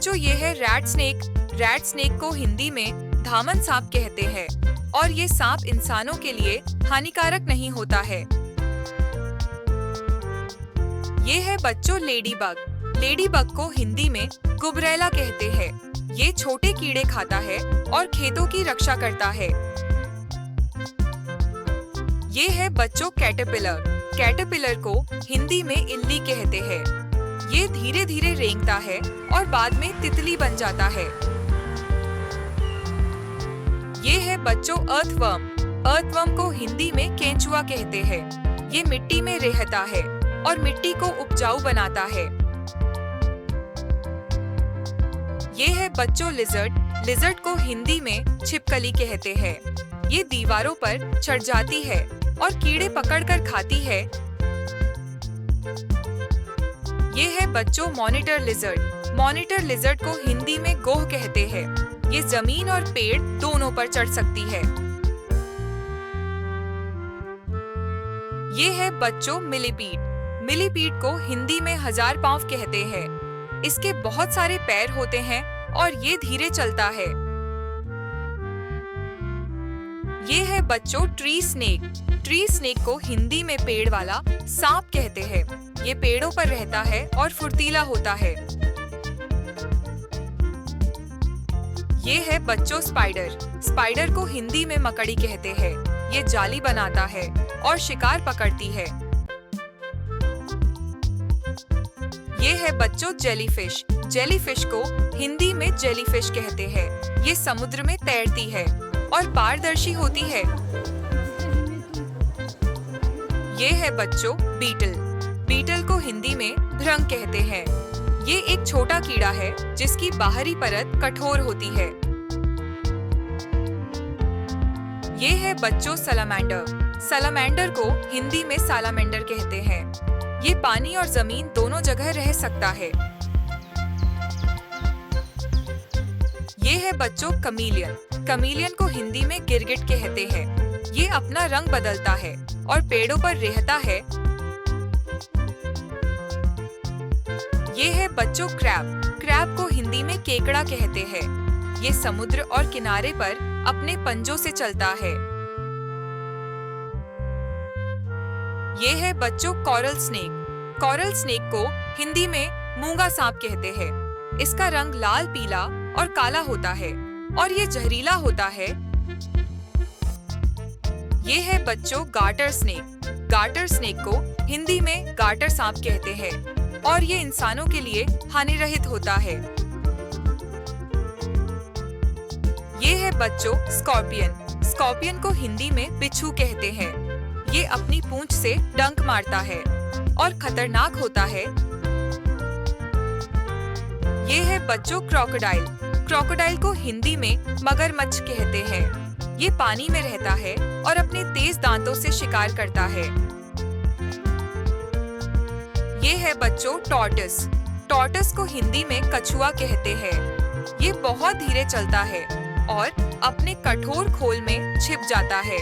बच्चों ये है रैट स्नेक। रैट स्नेक को हिंदी में धामन सांप कहते हैं और ये सांप इंसानों के लिए हानिकारक नहीं होता है। ये है बच्चों लेडी बग। लेडी बग को हिंदी में गुबरैला कहते हैं। ये छोटे कीड़े खाता है और खेतों की रक्षा करता है। ये है बच्चों कैटरपिलर। कैटरपिलर को हिंदी में इल्ली कहते हैं। ये धीरे धीरे रेंगता है और बाद में तितली बन जाता है। ये है बच्चों अर्थवर्म। अर्थवर्म को हिंदी में केंचुआ कहते हैं। ये मिट्टी में रहता है और मिट्टी को उपजाऊ बनाता है। ये है बच्चों लिजर्ड। लिजर्ड को हिंदी में छिपकली कहते हैं। ये दीवारों पर चढ़ जाती है और कीड़े पकड़कर खाती है। ये है बच्चों मॉनिटर लिजर्ड। मॉनिटर लिजर्ड को हिंदी में गोह कहते हैं। ये जमीन और पेड़ दोनों पर चढ़ सकती है। ये है बच्चों मिलीपीड। मिलीपीड को हिंदी में हजार पांव कहते हैं। इसके बहुत सारे पैर होते हैं और ये धीरे चलता है। ये है बच्चों ट्री स्नेक। ट्री स्नेक को हिंदी में पेड़ वाला सांप कहते हैं। ये पेड़ों पर रहता है और फुर्तीला होता है। ये है बच्चों स्पाइडर। स्पाइडर को हिंदी में मकड़ी कहते हैं। ये जाली बनाता है और शिकार पकड़ती है। ये है बच्चों जेलीफिश। जेलीफिश को हिंदी में जेलीफिश कहते हैं। ये समुद्र में तैरती है और पारदर्शी होती है। ये है बच्चों बीटल। बीटल को हिंदी में भृंग कहते हैं। ये एक छोटा कीड़ा है जिसकी बाहरी परत कठोर होती है। ये है बच्चों सलामेंडर। सलामेंडर को हिंदी में सालामेंडर कहते हैं। ये पानी और जमीन दोनों जगह रह सकता है। ये है बच्चों कमीलियन। कमीलियन को हिंदी में गिरगिट कहते हैं। ये अपना रंग बदलता है और पेड़ों पर रहता है। ये है बच्चों क्रैब। क्रैब को हिंदी में केकड़ा कहते हैं। ये समुद्र और किनारे पर अपने पंजों से चलता है। ये है बच्चों कॉरल स्नेक। कॉरल स्नेक को हिंदी में मूंगा सांप कहते हैं। इसका रंग लाल, पीला और काला होता है और ये जहरीला होता है। ये है बच्चों गार्टर स्नेक। गार्टर स्नेक को हिंदी में गार्टर सांप कहते हैं और ये इंसानों के लिए हानिरहित होता है। ये है बच्चों स्कॉर्पियन। स्कॉर्पियन को हिंदी में बिच्छू कहते हैं। ये अपनी पूंछ से डंक मारता है और खतरनाक होता है। ये है बच्चों क्रोकोडाइल। क्रोकोडाइल को हिंदी में मगरमच्छ कहते हैं। ये पानी में रहता है और अपने तेज दांतों से शिकार करता है। ये है बच्चों टॉर्टस। टॉर्टस को हिंदी में कछुआ कहते हैं। ये बहुत धीरे चलता है और अपने कठोर खोल में छिप जाता है।